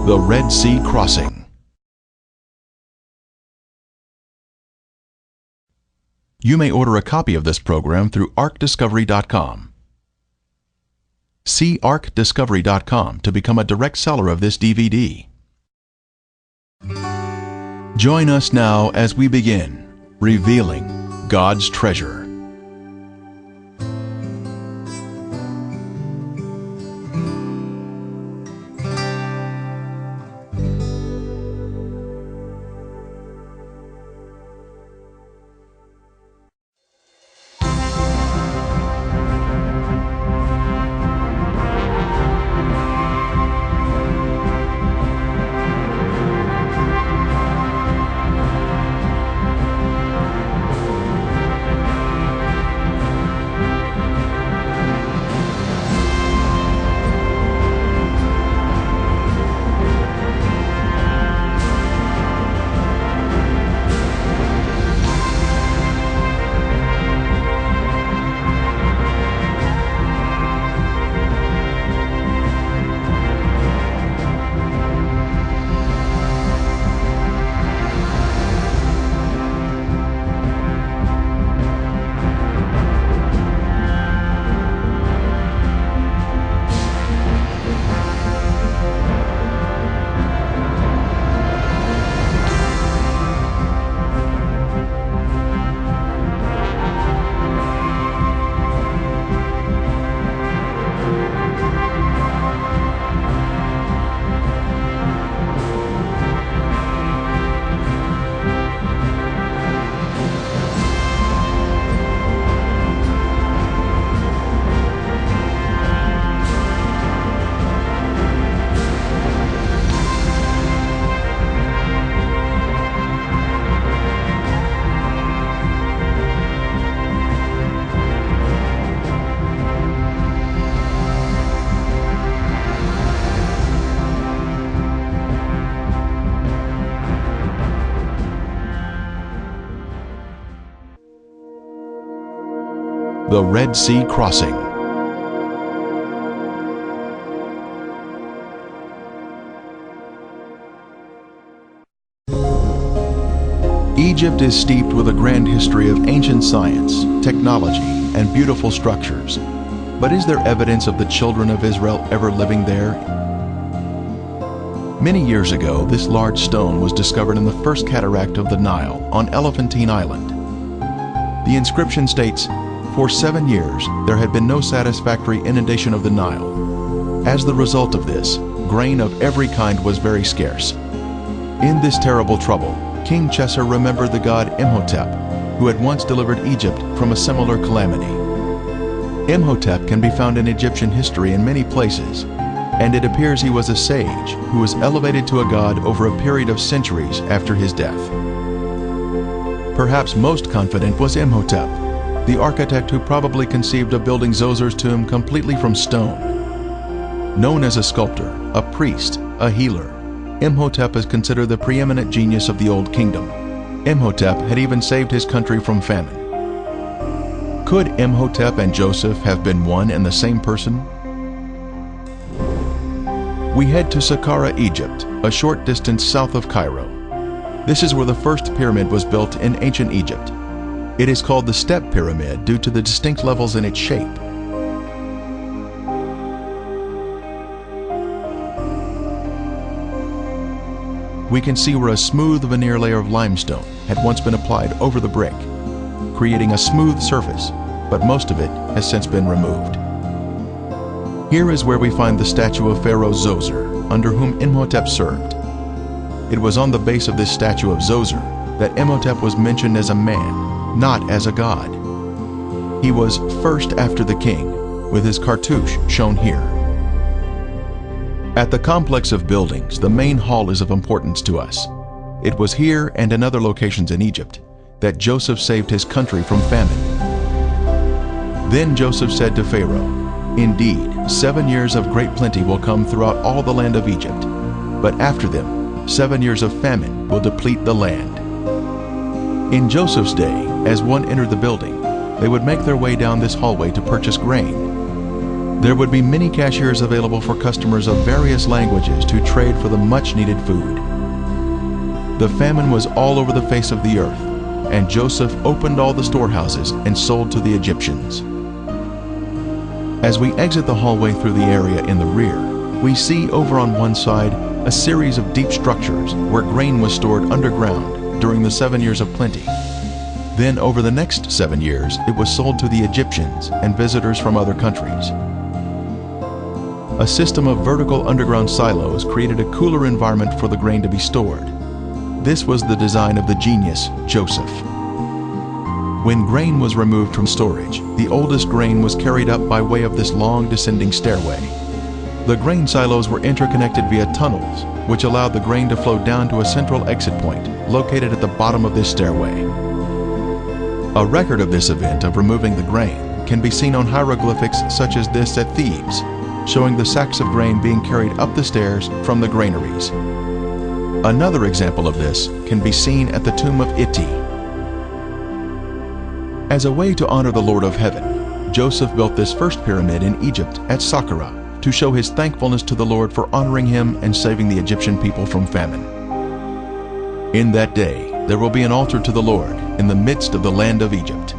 The Red Sea Crossing. You may order a copy of this program through ArkDiscovery.com. See ArkDiscovery.com to become a direct seller of this DVD. Join us now as we begin revealing God's treasure. The Red Sea Crossing. Egypt is steeped with a grand history of ancient science, technology, and beautiful structures. But is there evidence of the children of Israel ever living there? Many years ago, this large stone was discovered in the first cataract of the Nile on Elephantine Island. The inscription states, "For 7 years, there had been no satisfactory inundation of the Nile. As the result of this, grain of every kind was very scarce. In this terrible trouble, King Chesser remembered the god Imhotep, who had once delivered Egypt from a similar calamity." Imhotep can be found in Egyptian history in many places, and it appears he was a sage who was elevated to a god over a period of centuries after his death. Perhaps most confident was Imhotep, the architect who probably conceived of building Zozer's tomb completely from stone. Known as a sculptor, a priest, a healer, Imhotep is considered the preeminent genius of the Old Kingdom. Imhotep had even saved his country from famine. Could Imhotep and Joseph have been one and the same person? We head to Saqqara, Egypt, a short distance south of Cairo. This is where the first pyramid was built in ancient Egypt. It is called the Step Pyramid due to the distinct levels in its shape. We can see where a smooth veneer layer of limestone had once been applied over the brick, creating a smooth surface, but most of it has since been removed. Here is where we find the statue of Pharaoh Zoser, under whom Imhotep served. It was on the base of this statue of Zoser that Imhotep was mentioned as a man, not as a god. He was first after the king, with his cartouche shown here. At the complex of buildings, the main hall is of importance to us. It was here and in other locations in Egypt that Joseph saved his country from famine. Then Joseph said to Pharaoh, "Indeed, 7 years of great plenty will come throughout all the land of Egypt, but after them 7 years of famine will deplete the land." In Joseph's day, as one entered the building, they would make their way down this hallway to purchase grain. There would be many cashiers available for customers of various languages to trade for the much-needed food. The famine was all over the face of the earth, and Joseph opened all the storehouses and sold to the Egyptians. As we exit the hallway through the area in the rear, we see over on one side a series of deep structures where grain was stored underground during the 7 years of plenty. Then over the next 7 years, it was sold to the Egyptians and visitors from other countries. A system of vertical underground silos created a cooler environment for the grain to be stored. This was the design of the genius, Joseph. When grain was removed from storage, the oldest grain was carried up by way of this long descending stairway. The grain silos were interconnected via tunnels, which allowed the grain to flow down to a central exit point located at the bottom of this stairway. A record of this event of removing the grain can be seen on hieroglyphics such as this at Thebes, showing the sacks of grain being carried up the stairs from the granaries. Another example of this can be seen at the tomb of Iti. As a way to honor the Lord of Heaven, Joseph built this first pyramid in Egypt at Saqqara to show his thankfulness to the Lord for honoring him and saving the Egyptian people from famine. In that day, there will be an altar to the Lord in the midst of the land of Egypt.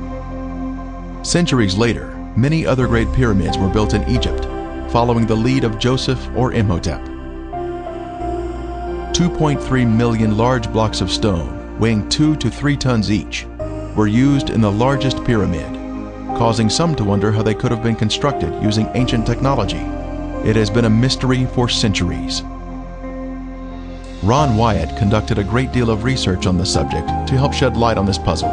Centuries later, many other great pyramids were built in Egypt, following the lead of Joseph or Imhotep. 2.3 million large blocks of stone, weighing 2 to 3 tons each, were used in the largest pyramid, causing some to wonder how they could have been constructed using ancient technology. It has been a mystery for centuries. Ron Wyatt conducted a great deal of research on the subject to help shed light on this puzzle.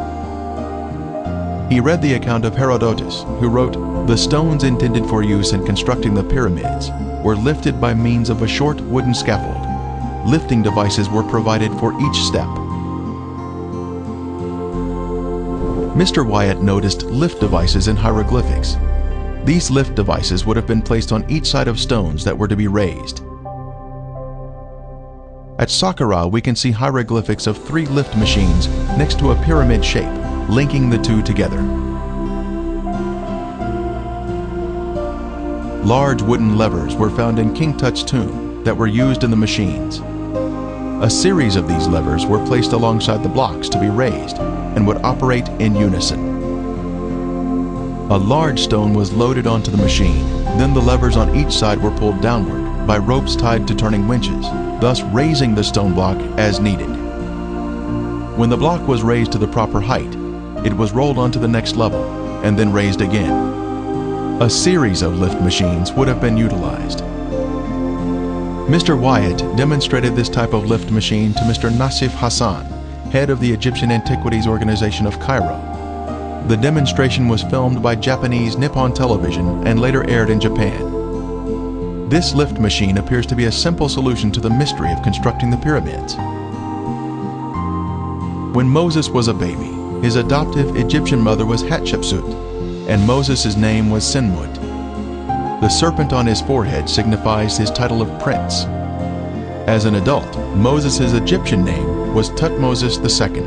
He read the account of Herodotus, who wrote, "The stones intended for use in constructing the pyramids were lifted by means of a short wooden scaffold. Lifting devices were provided for each step." Mr. Wyatt noticed lift devices in hieroglyphics. These lift devices would have been placed on each side of stones that were to be raised. At Saqqara, we can see hieroglyphics of 3 lift machines next to a pyramid shape, linking the two together. Large wooden levers were found in King Tut's tomb that were used in the machines. A series of these levers were placed alongside the blocks to be raised and would operate in unison. A large stone was loaded onto the machine, then the levers on each side were pulled downward by ropes tied to turning winches, thus raising the stone block as needed. When the block was raised to the proper height, it was rolled onto the next level and then raised again. A series of lift machines would have been utilized. Mr. Wyatt demonstrated this type of lift machine to Mr. Nassif Hassan, head of the Egyptian Antiquities Organization of Cairo. The demonstration was filmed by Japanese Nippon Television and later aired in Japan. This lift machine appears to be a simple solution to the mystery of constructing the pyramids. When Moses was a baby, his adoptive Egyptian mother was Hatshepsut, and Moses' name was Senmut. The serpent on his forehead signifies his title of prince. As an adult, Moses' Egyptian name was Tutmosis II.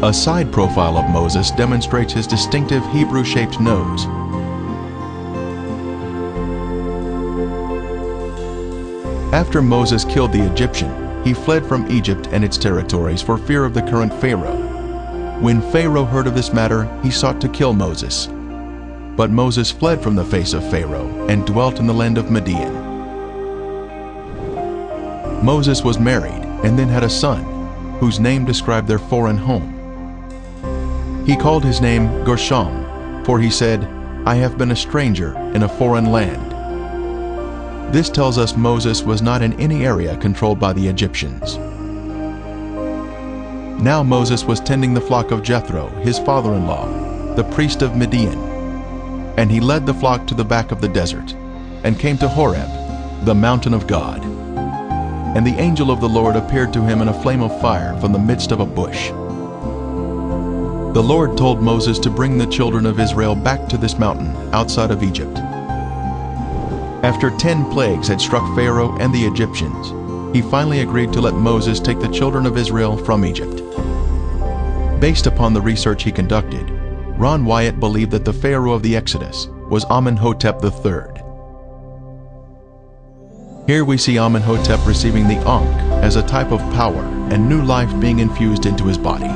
A side profile of Moses demonstrates his distinctive Hebrew-shaped nose. After Moses killed the Egyptian, he fled from Egypt and its territories for fear of the current Pharaoh. When Pharaoh heard of this matter, he sought to kill Moses. But Moses fled from the face of Pharaoh and dwelt in the land of Midian. Moses was married and then had a son, whose name described their foreign home. He called his name Gershom, for he said, "I have been a stranger in a foreign land." This tells us Moses was not in any area controlled by the Egyptians. Now Moses was tending the flock of Jethro, his father-in-law, the priest of Midian. And he led the flock to the back of the desert, and came to Horeb, the mountain of God. And the angel of the Lord appeared to him in a flame of fire from the midst of a bush. The Lord told Moses to bring the children of Israel back to this mountain outside of Egypt. After 10 plagues had struck Pharaoh and the Egyptians, he finally agreed to let Moses take the children of Israel from Egypt. Based upon the research he conducted, Ron Wyatt believed that the Pharaoh of the Exodus, was Amenhotep III. Here we see Amenhotep receiving the Ankh as a type of power and new life being infused into his body.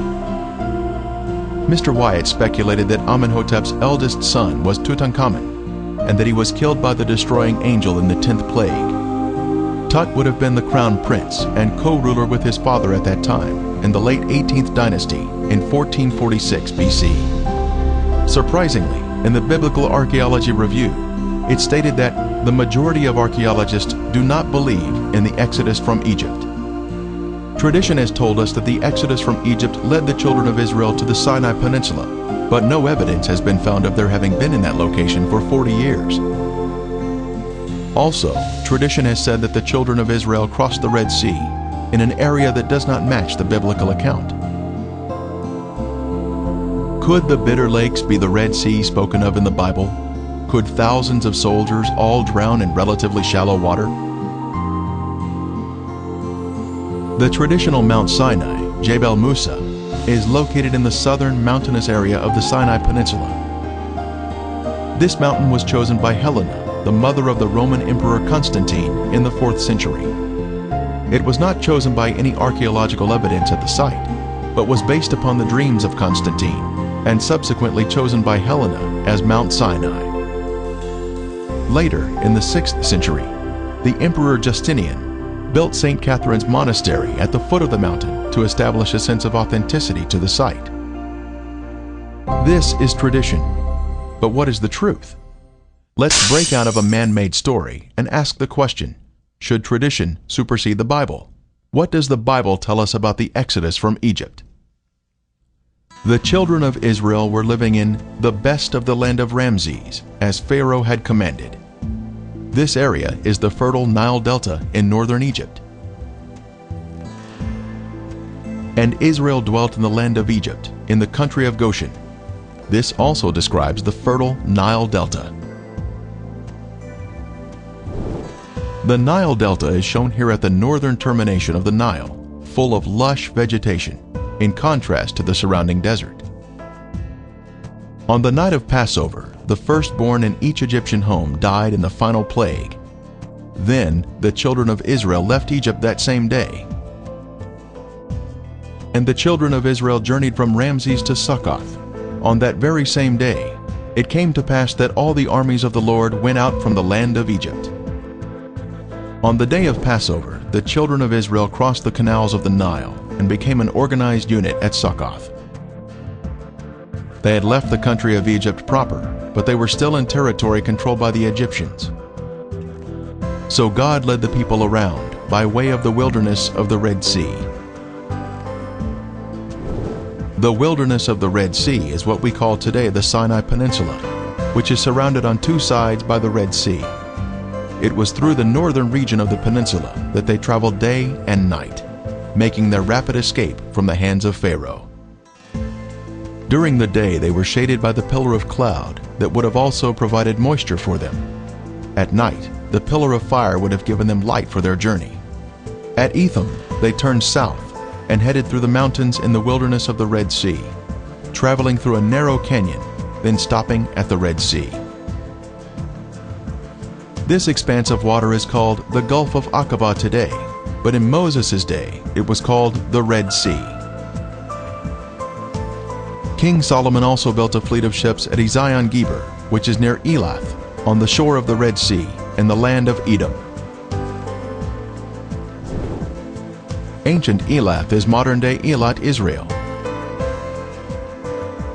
Mr. Wyatt speculated that Amenhotep's eldest son was Tutankhamun, and that he was killed by the destroying angel in the 10th plague. Tut would have been the crown prince and co-ruler with his father at that time, in the late 18th dynasty in 1446 BC. Surprisingly, in the Biblical Archaeology Review, it stated that the majority of archaeologists do not believe in the Exodus from Egypt. Tradition has told us that the Exodus from Egypt led the children of Israel to the Sinai Peninsula, but no evidence has been found of their having been in that location for 40 years. Also, tradition has said that the children of Israel crossed the Red Sea in an area that does not match the biblical account. Could the bitter lakes be the Red Sea spoken of in the Bible? Could thousands of soldiers all drown in relatively shallow water? The traditional Mount Sinai, Jebel Musa, is located in the southern mountainous area of the Sinai Peninsula. This mountain was chosen by Helena, the mother of the Roman Emperor Constantine, in the 4th century. It was not chosen by any archaeological evidence at the site, but was based upon the dreams of Constantine, and subsequently chosen by Helena as Mount Sinai. Later, in the 6th century, the Emperor Justinian built St. Catherine's Monastery at the foot of the mountain to establish a sense of authenticity to the site. This is tradition, but what is the truth? Let's break out of a man-made story and ask the question, should tradition supersede the Bible? What does the Bible tell us about the Exodus from Egypt? The children of Israel were living in the best of the land of Ramses, as Pharaoh had commanded. This area is the fertile Nile Delta in northern Egypt. And Israel dwelt in the land of Egypt, in the country of Goshen. This also describes the fertile Nile Delta. The Nile Delta is shown here at the northern termination of the Nile, full of lush vegetation, in contrast to the surrounding desert. On the night of Passover, the firstborn in each Egyptian home died in the final plague. Then the children of Israel left Egypt that same day. And the children of Israel journeyed from Ramses to Succoth. On that very same day, it came to pass that all the armies of the Lord went out from the land of Egypt. On the day of Passover, the children of Israel crossed the canals of the Nile and became an organized unit at Succoth. They had left the country of Egypt proper, but they were still in territory controlled by the Egyptians. So God led the people around by way of the wilderness of the Red Sea. The wilderness of the Red Sea is what we call today the Sinai Peninsula, which is surrounded on two sides by the Red Sea. It was through the northern region of the peninsula that they traveled day and night, making their rapid escape from the hands of Pharaoh. During the day they were shaded by the pillar of cloud that would have also provided moisture for them. At night, the pillar of fire would have given them light for their journey. At Etham, they turned south and headed through the mountains in the wilderness of the Red Sea, traveling through a narrow canyon, then stopping at the Red Sea. This expanse of water is called the Gulf of Aqaba today, but in Moses' day it was called the Red Sea. King Solomon also built a fleet of ships at Ezion-Geber, which is near Elath, on the shore of the Red Sea, in the land of Edom. Ancient Elath is modern-day Eilat, Israel.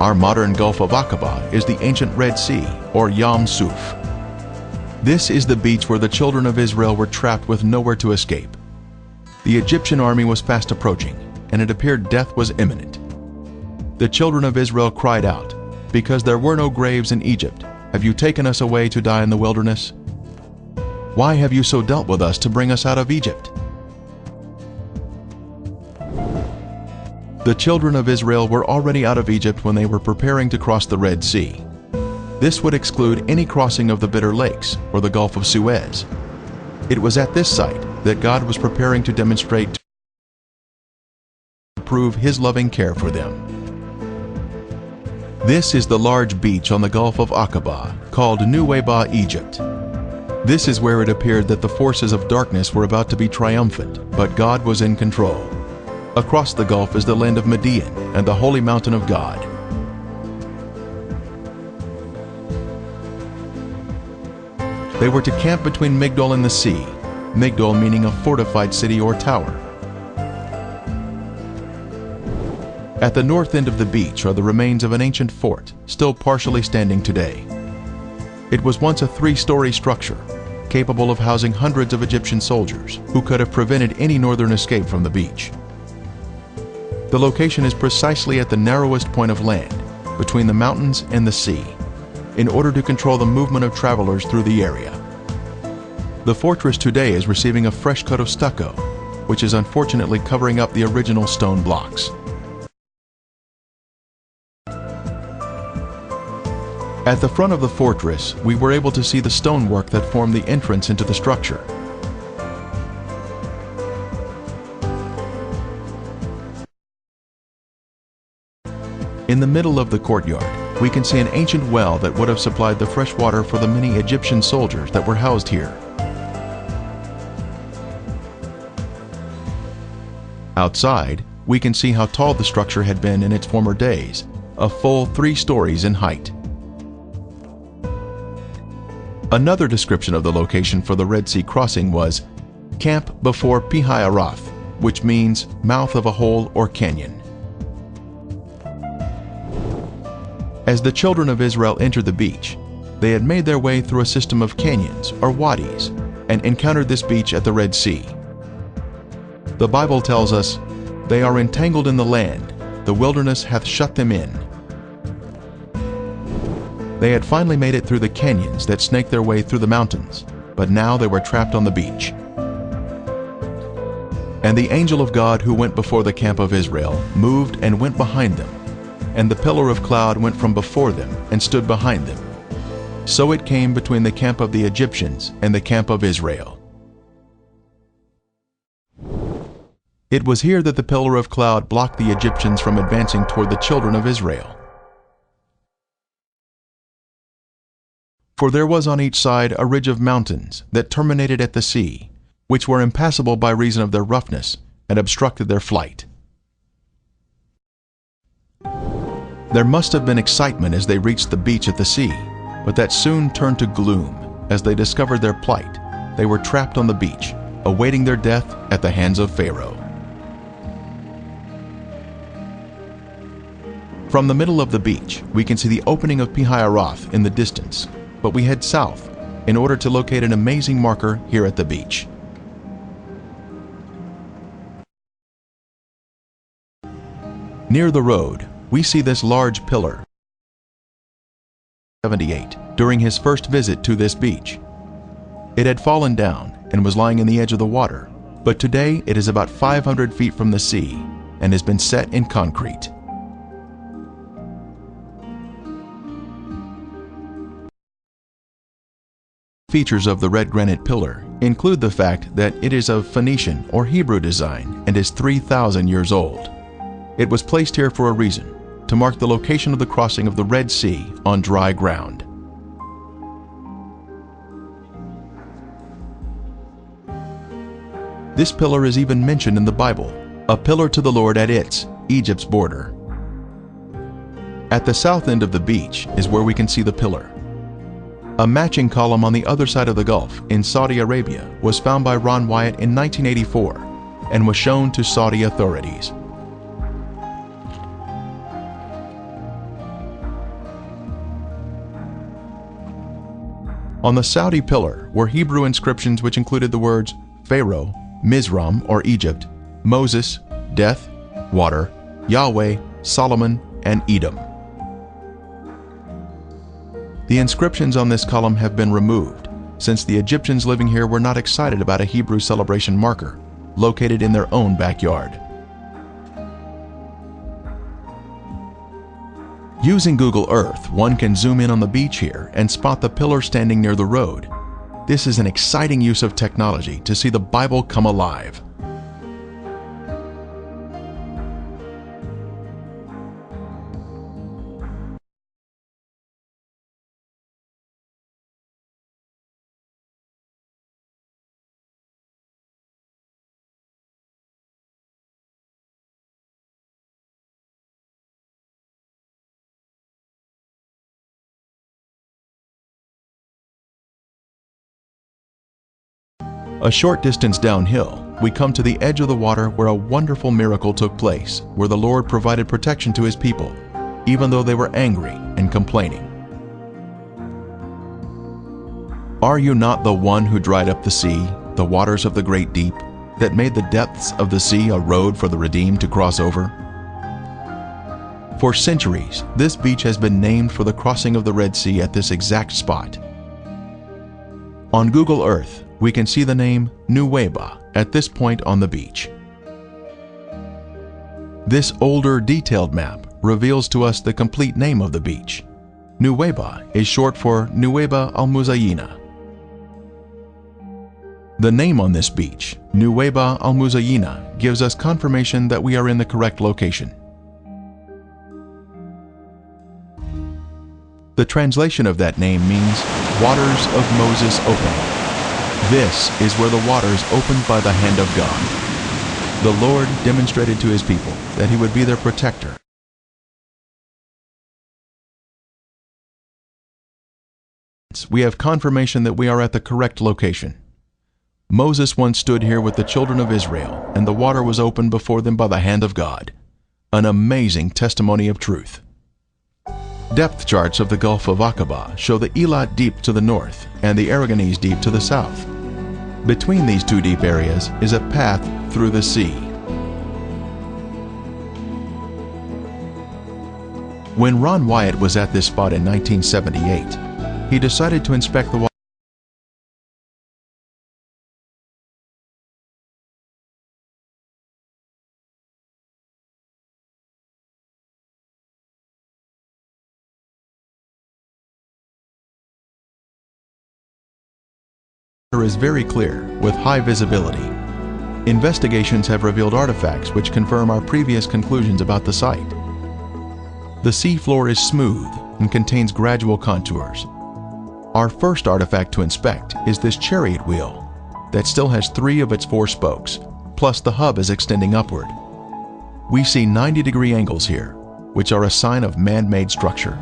Our modern Gulf of Aqaba is the ancient Red Sea, or Yam Suf. This is the beach where the children of Israel were trapped with nowhere to escape. The Egyptian army was fast approaching, and it appeared death was imminent. The children of Israel cried out, "Because there were no graves in Egypt, have you taken us away to die in the wilderness? Why have you so dealt with us to bring us out of Egypt?" The children of Israel were already out of Egypt when they were preparing to cross the Red Sea. This would exclude any crossing of the Bitter Lakes or the Gulf of Suez. It was at this site that God was preparing to demonstrate to prove His loving care for them. This is the large beach on the Gulf of Aqaba, called Nuweiba, Egypt. This is where it appeared that the forces of darkness were about to be triumphant, but God was in control. Across the Gulf is the land of Midian and the holy mountain of God. They were to camp between Migdol and the sea, Migdol meaning a fortified city or tower. At the north end of the beach are the remains of an ancient fort, still partially standing today. It was once a 3-story structure, capable of housing hundreds of Egyptian soldiers who could have prevented any northern escape from the beach. The location is precisely at the narrowest point of land, between the mountains and the sea, in order to control the movement of travelers through the area. The fortress today is receiving a fresh coat of stucco, which is unfortunately covering up the original stone blocks. At the front of the fortress, we were able to see the stonework that formed the entrance into the structure. In the middle of the courtyard, we can see an ancient well that would have supplied the fresh water for the many Egyptian soldiers that were housed here. Outside, we can see how tall the structure had been in its former days, a full 3 stories in height. Another description of the location for the Red Sea crossing was camp before Pi-Hahiroth, which means mouth of a hole or canyon. As the children of Israel entered the beach, they had made their way through a system of canyons or wadis and encountered this beach at the Red Sea. The Bible tells us, "They are entangled in the land, the wilderness hath shut them in." They had finally made it through the canyons that snaked their way through the mountains, but now they were trapped on the beach. And the angel of God who went before the camp of Israel moved and went behind them, and the pillar of cloud went from before them and stood behind them. So it came between the camp of the Egyptians and the camp of Israel. It was here that the pillar of cloud blocked the Egyptians from advancing toward the children of Israel. For there was on each side a ridge of mountains that terminated at the sea, which were impassable by reason of their roughness and obstructed their flight. There must have been excitement as they reached the beach at the sea, but that soon turned to gloom as they discovered their plight. They were trapped on the beach, awaiting their death at the hands of Pharaoh. From the middle of the beach, we can see the opening of Pi-Hahiroth in the distance, but we head south in order to locate an amazing marker here at the beach. Near the road, we see this large pillar. 78 during his first visit to this beach. It had fallen down and was lying in the edge of the water, but today it is about 500 feet from the sea and has been set in concrete. Features of the red granite pillar include the fact that it is of Phoenician or Hebrew design and is 3,000 years old. It was placed here for a reason, to mark the location of the crossing of the Red Sea on dry ground. This pillar is even mentioned in the Bible, a pillar to the Lord at Itz, Egypt's border. At the south end of the beach is where we can see the pillar. A matching column on the other side of the Gulf in Saudi Arabia was found by Ron Wyatt in 1984 and was shown to Saudi authorities. On the Saudi pillar were Hebrew inscriptions which included the words Pharaoh, Mizraim or Egypt, Moses, death, water, Yahweh, Solomon, and Edom. The inscriptions on this column have been removed, since the Egyptians living here were not excited about a Hebrew celebration marker, located in their own backyard. Using Google Earth, one can zoom in on the beach here and spot the pillar standing near the road. This is an exciting use of technology to see the Bible come alive. A short distance downhill, we come to the edge of the water where a wonderful miracle took place, where the Lord provided protection to His people, even though they were angry and complaining. Are you not the one who dried up the sea, the waters of the great deep, that made the depths of the sea a road for the redeemed to cross over? For centuries, this beach has been named for the crossing of the Red Sea at this exact spot. On Google Earth, we can see the name Nuweiba at this point on the beach. This older, detailed map reveals to us the complete name of the beach. Nuweiba is short for Nuweiba al-Muzayina. The name on this beach, Nuweiba al-Muzayina, gives us confirmation that we are in the correct location. The translation of that name means waters of Moses opening. This is where the waters opened by the hand of God. The Lord demonstrated to His people that He would be their protector. We have confirmation that we are at the correct location. Moses once stood here with the children of Israel, and the water was opened before them by the hand of God. An amazing testimony of truth. Depth charts of the Gulf of Aqaba show the Eilat Deep to the north and the Aragonese Deep to the south. Between these two deep areas is a path through the sea. When Ron Wyatt was at this spot in 1978, he decided to inspect the water. Is very clear, with high visibility. Investigations have revealed artifacts which confirm our previous conclusions about the site. The sea floor is smooth and contains gradual contours. Our first artifact to inspect is this chariot wheel that still has 3 of its 4 spokes, plus the hub is extending upward. We see 90-degree angles here, which are a sign of man-made structure.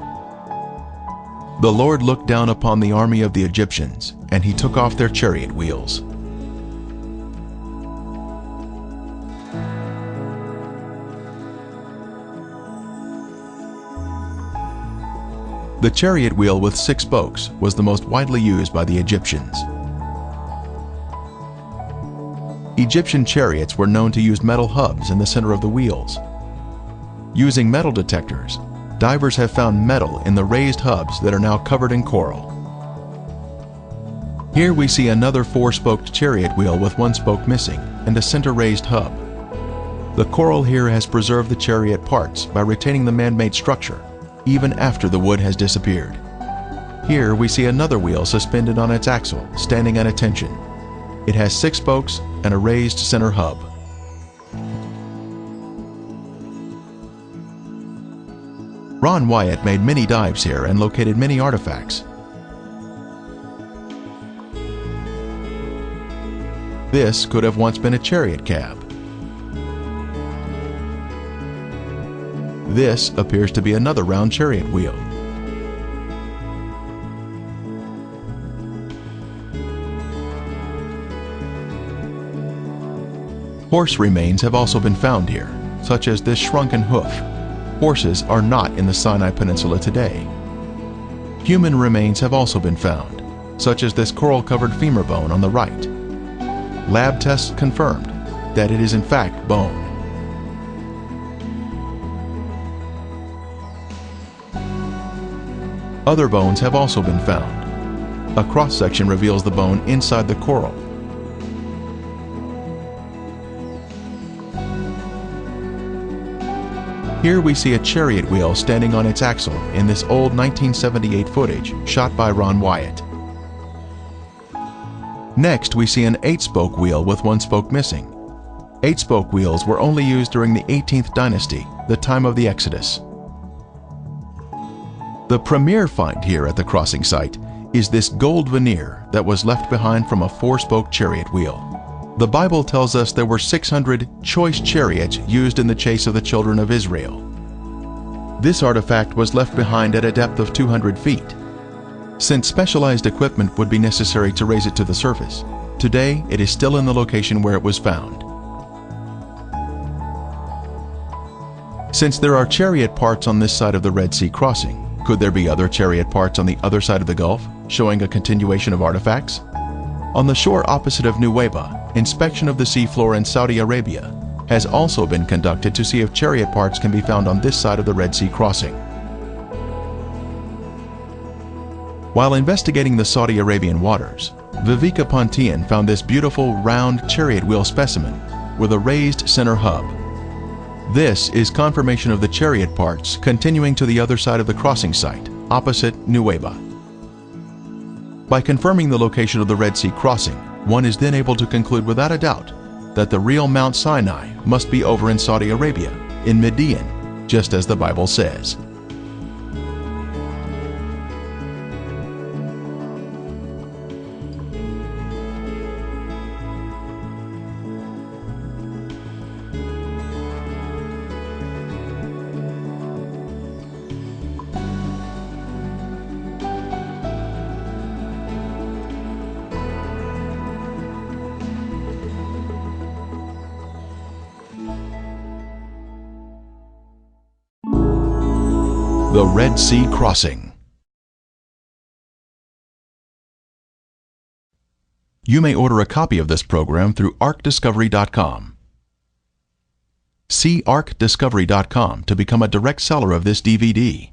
The Lord looked down upon the army of the Egyptians, and He took off their chariot wheels. The chariot wheel with 6 spokes was the most widely used by the Egyptians. Egyptian chariots were known to use metal hubs in the center of the wheels. Using metal detectors, divers have found metal in the raised hubs that are now covered in coral. Here we see another 4-spoked chariot wheel with 1 spoke missing and a center raised hub. The coral here has preserved the chariot parts by retaining the man-made structure, even after the wood has disappeared. Here we see another wheel suspended on its axle, standing at attention. It has 6 spokes and a raised center hub. Ron Wyatt made many dives here and located many artifacts. This could have once been a chariot cab. This appears to be another round chariot wheel. Horse remains have also been found here, such as this shrunken hoof. Horses are not in the Sinai Peninsula today. Human remains have also been found, such as this coral-covered femur bone on the right. Lab tests confirmed that it is in fact bone. Other bones have also been found. A cross-section reveals the bone inside the coral. Here we see a chariot wheel standing on its axle in this old 1978 footage shot by Ron Wyatt. Next, we see an 8-spoke wheel with 1 spoke missing. 8-spoke wheels were only used during the 18th dynasty, the time of the Exodus. The premier find here at the crossing site is this gold veneer that was left behind from a 4-spoke chariot wheel. The Bible tells us there were 600 choice chariots used in the chase of the children of Israel. This artifact was left behind at a depth of 200 feet. Since specialized equipment would be necessary to raise it to the surface, Today, it is still in the location where it was found. Since there are chariot parts on this side of the Red Sea crossing, could there be other chariot parts on the other side of the Gulf, showing a continuation of artifacts? On the shore opposite of Nuweiba, inspection of the seafloor in Saudi Arabia has also been conducted to see if chariot parts can be found on this side of the Red Sea crossing. While investigating the Saudi Arabian waters, Viveka Pontian found this beautiful round chariot wheel specimen with a raised center hub. This is confirmation of the chariot parts continuing to the other side of the crossing site, opposite Nuweiba. By confirming the location of the Red Sea crossing, one is then able to conclude without a doubt that the real Mount Sinai must be over in Saudi Arabia, in Midian, just as the Bible says. The Red Sea Crossing. You may order a copy of this program through ArkDiscovery.com. See ArkDiscovery.com to become a direct seller of this DVD.